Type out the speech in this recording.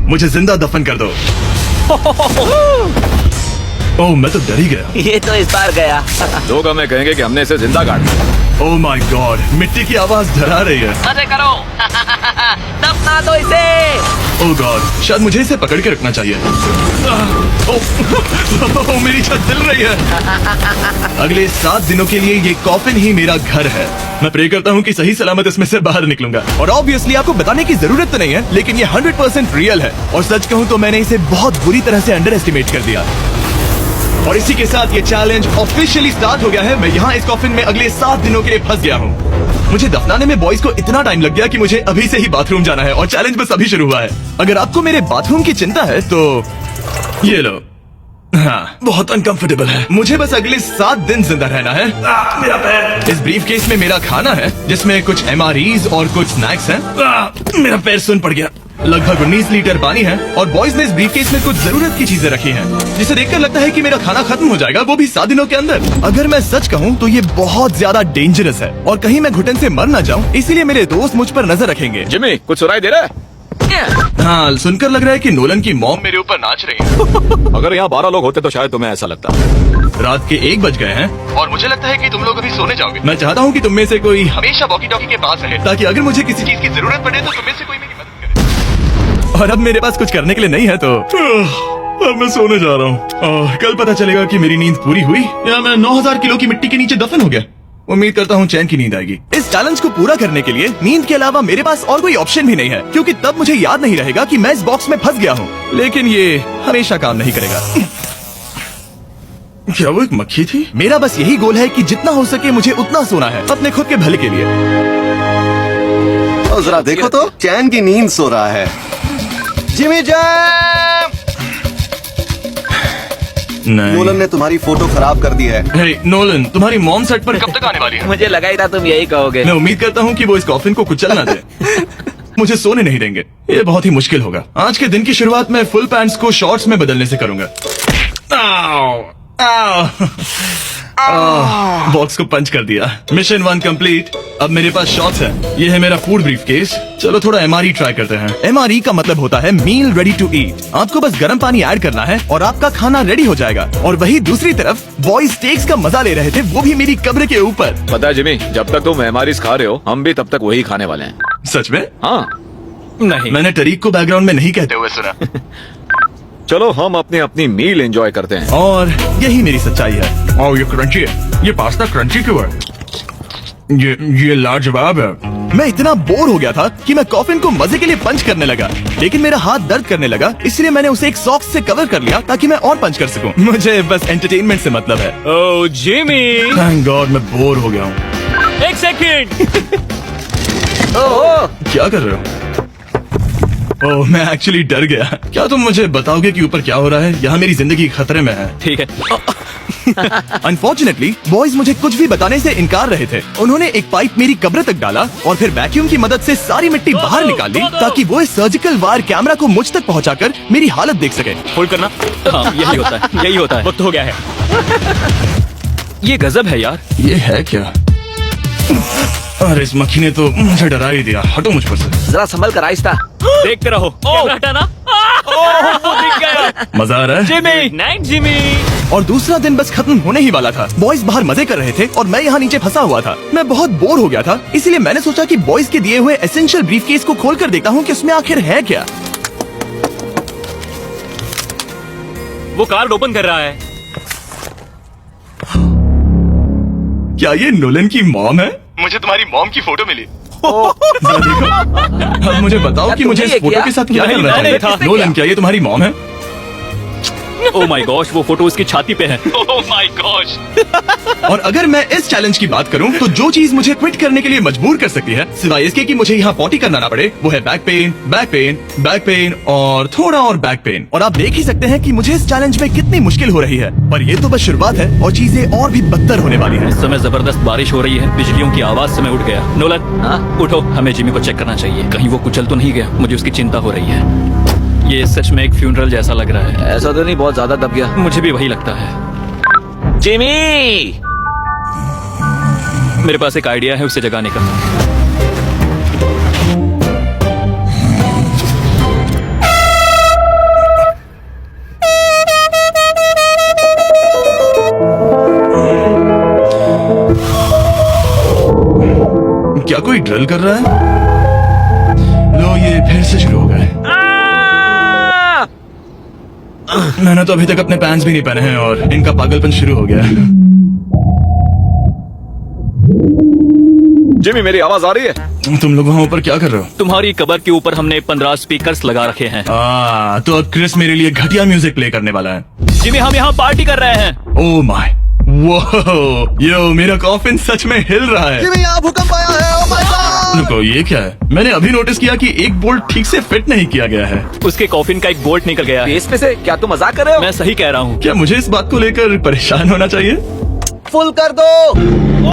मुझे जिंदा दफन कर दो। ओह, मैं तो डर ही गया। ये तो इस बार गया। लोग हमें कहेंगे कि हमने इसे जिंदा काट दिया। ओह माय गॉड, मिट्टी की आवाज डरा रही है। मजे करो। दफना दो इसे। ओह गॉड, शायद मुझे इसे पकड़ के रखना चाहिए। ओह, मेरी छत जल रही है। अगले 7 दिनों के लिए ये कॉफिन ही मेरा घर है। मैं प्रे करता हूँ कि सही सलामत इसमें से बाहर निकलूंगा। और ऑब्वियसली आपको बताने की जरूरत तो नहीं है, लेकिन ये 100% रियल है। और सच कहूँ तो मैंने इसे बहुत बुरी तरह से अंडर एस्टिमेट कर दिया। और इसी के साथ ये चैलेंज ऑफिशियली स्टार्ट हो गया है। मैं यहाँ इस कॉफिन में अगले 7 दिनों के लिए फंस गया हूँ। मुझे दफनाने में बॉयज को इतना टाइम लग गया कि मुझे अभी से ही बाथरूम जाना है और चैलेंज बस अभी शुरू हुआ है। अगर आपको मेरे बाथरूम की चिंता है तो ये लो। हाँ, बहुत अनकंफर्टेबल है। मुझे बस अगले 7 दिन जिंदा रहना है। मेरा पैर। इस ब्रीफ केस में मेरा खाना है, जिसमें कुछ MREs और कुछ स्नैक्स हैं। मेरा पैर सुन पड़ गया। लगभग 19 लीटर पानी है और बॉयज ने इस ब्रीफ केस में कुछ जरूरत की चीजें रखी हैं, जिसे देखकर लगता है कि मेरा खाना खत्म हो जाएगा, वो भी 7 दिनों के अंदर। अगर मैं सच कहूँ तो ये बहुत ज्यादा डेंजरस है और कहीं मैं घुटन से मर न जाऊँ, इसीलिए मेरे दोस्त मुझ पर नजर रखेंगे। जिमी, कुछ सुनाई दे रहा है? हाँ, सुनकर लग रहा है कि नोलन की मॉम मेरे ऊपर नाच रही है। अगर यहाँ 12 लोग होते तो शायद तुम्हें ऐसा लगता। रात के 1 बज गए हैं और मुझे लगता है कि तुम लोग अभी सोने जाओगे। मैं चाहता हूँ कि तुम में से कोई हमेशा वॉकी टॉकी के पास रहे, ताकि अगर मुझे किसी चीज की जरूरत पड़े तो तुम में से कोई मेरी मदद करे। और अब मेरे पास कुछ करने के लिए नहीं है तो अब मैं सोने जा रहा हूँ। कल पता चलेगा कि मेरी नींद पूरी हुई या मैं 9000 किलो की मिट्टी के नीचे दफन हो गया। उम्मीद करता हूँ चैन की नींद आएगी। इस चैलेंज को पूरा करने के लिए नींद के अलावा मेरे पास और कोई ऑप्शन भी नहीं है, क्योंकि तब मुझे याद नहीं रहेगा कि मैं इस बॉक्स में फंस गया हूँ। लेकिन ये हमेशा काम नहीं करेगा। क्या वो एक मक्खी थी? मेरा बस यही गोल है कि जितना हो सके मुझे उतना सोना है, अपने खुद के भले के लिए। और जरा देखो तो, चैन की नींद सो रहा है। Jimmy jam! नोलन ने तुम्हारी फोटो खराब कर दी है। हे नोलन, तुम्हारी मॉम सेट पर कब तक आने वाली है? मुझे लगा ही था तुम यही कहोगे। मैं उम्मीद करता हूँ कि वो इस कॉफिन को कुचल ना दे। मुझे सोने नहीं देंगे। ये बहुत ही मुश्किल होगा। आज के दिन की शुरुआत मैं फुल पैंट्स को शॉर्ट्स में बदलने से करूंगा। बॉक्स को पंच कर दिया। Mission 1 complete. अब मेरे पास शॉर्ट्स है। ये है मेरा फूड ब्रीफ केस। चलो थोड़ा MRE ट्राई करते हैं। MRE का मतलब होता है मील रेडी टू ईट। आपको बस गर्म पानी ऐड करना है और आपका खाना रेडी हो जाएगा। और वही दूसरी तरफ बॉयज स्टेक्स का मजा ले रहे थे, वो भी मेरी कब्र के ऊपर। पता है जिमी, जब तक तुम MREs खा रहे हो, हम भी तब तक वही खाने वाले हैं। सच में? हाँ। नहीं, मैंने टरीक को बैकग्राउंड में नहीं कहते हुए सुना। चलो हम अपनी अपनी मील एंजॉय करते हैं। और यही मेरी सच्चाई है। और ये क्रंची है। ये पास्ता क्रंची क्यों है? ये लाजवाब है। मैं इतना बोर हो गया था कि मैं कॉफिन को मजे के लिए पंच करने लगा, लेकिन मेरा हाथ दर्द करने लगा, इसलिए मैंने उसे एक सॉक्स से कवर कर लिया ताकि मैं और पंच कर सकूं। मुझे बस एंटरटेनमेंट से मतलब है। ओह जिमी, थैंक गॉड मैं बोर हो गया हूँ। 1 सेकंड। क्या कर रहे हो? ओह, मैं एक्चुअली डर गया। क्या तुम मुझे बताओगे कि ऊपर क्या हो रहा है? यहाँ मेरी जिंदगी खतरे में है। ठीक है। अनफॉर्चुनेटली बॉयज मुझे कुछ भी बताने से इनकार रहे थे। उन्होंने एक पाइप मेरी कब्र तक डाला और फिर वैक्यूम की मदद से सारी मिट्टी बाहर निकाल ली, ताकि वो इस सर्जिकल वायर कैमरा को मुझ तक पहुंचाकर मेरी हालत देख सके। होल्ड करना। हाँ, यही होता है, यही होता है। वक्त हो गया है। ये गजब है यार। ये है क्या? अरे इस मक्खी ने तो मुझे डरा ही दिया। हटो मुझ पर से। जरा संभल कर आहिस्ता। देखते रहो। कैमरा हटाना। वो दिख गया। मजा आ रहा है? Jimmy, night Jimmy. और दूसरा दिन बस खत्म होने ही वाला था। बॉयज बाहर मजे कर रहे थे और मैं यहाँ नीचे फंसा हुआ था। मैं बहुत बोर हो गया था, इसलिए मैंने सोचा कि बॉयज के दिए हुए एसेंशियल ब्रीफ केस को खोल कर देखता हूँ कि उसमें आखिर है क्या। वो कार्ड ओपन कर रहा है। क्या ये नोलन की मॉम है? मुझे तुम्हारी मॉम की फोटो मिली। जरा देखो। अब मुझे बताओ कि मुझे इस तुमने ये फोटो किया? के साथ क्या नहीं, करना मैंने चाहिए? था। नोलन, क्या ये तुम्हारी मॉम है? ओह माय गॉश, वो फोटो उसकी छाती पे है। Oh my gosh. और अगर मैं इस चैलेंज की बात करूं तो जो चीज मुझे क्विट करने के लिए मजबूर कर सकती है, सिवाय इसके कि मुझे यहाँ पॉटी करना ना पड़े, वो है back pain, back pain, back pain और थोड़ा और बैक पेन। और आप देख ही सकते हैं कि मुझे इस चैलेंज में कितनी मुश्किल हो रही है। पर ये तो बस शुरुआत है और चीजें और भी बदतर होने वाली है। इस समय जबरदस्त बारिश हो रही है। बिजलियों की आवाज से मैं उठ गया। नोलन, हाँ? उठो, हमें जिमी को चेक करना चाहिए। कहीं वो कुचल तो नहीं गया? मुझे उसकी चिंता हो रही है। ये सच में एक फ्यूनरल जैसा लग रहा है। ऐसा तो नहीं बहुत ज्यादा दब गया? मुझे भी वही लगता है। जिमी! मेरे पास एक आइडिया है उसे जगाने का। ड्रिल कर रहा है। लो ये फिर से शुरू हो गए। मैंने तो अभी तक अपने पैंट्स भी नहीं पहने हैं और इनका पागलपन शुरू हो गया है। जिमी, मेरी आवाज आ रही है? तुम लोग वहाँ ऊपर क्या कर रहे हो? तुम्हारी कबर के ऊपर हमने 15 स्पीकर्स लगा रखे हैं। तो अब क्रिस मेरे लिए घटिया म्यूजिक प्ले करने वाला है। जिमी, हम यहाँ पार्टी कर रहे हैं। ओह माय, वो यो मेरा कॉफिन सच में हिल रहा है। जिमी, यहाँ भूकंप आया है। Oh my God! रुको, ये क्या है? मैंने अभी नोटिस किया कि एक बोल्ट ठीक से फिट नहीं किया गया है। उसके कॉफिन का एक बोल्ट निकल गया है। बेस पे से क्या तुम मजाक कर रहे हो? मैं सही कह रहा हूँ। क्या मुझे इस बात को लेकर परेशान होना चाहिए? फुल कर दो।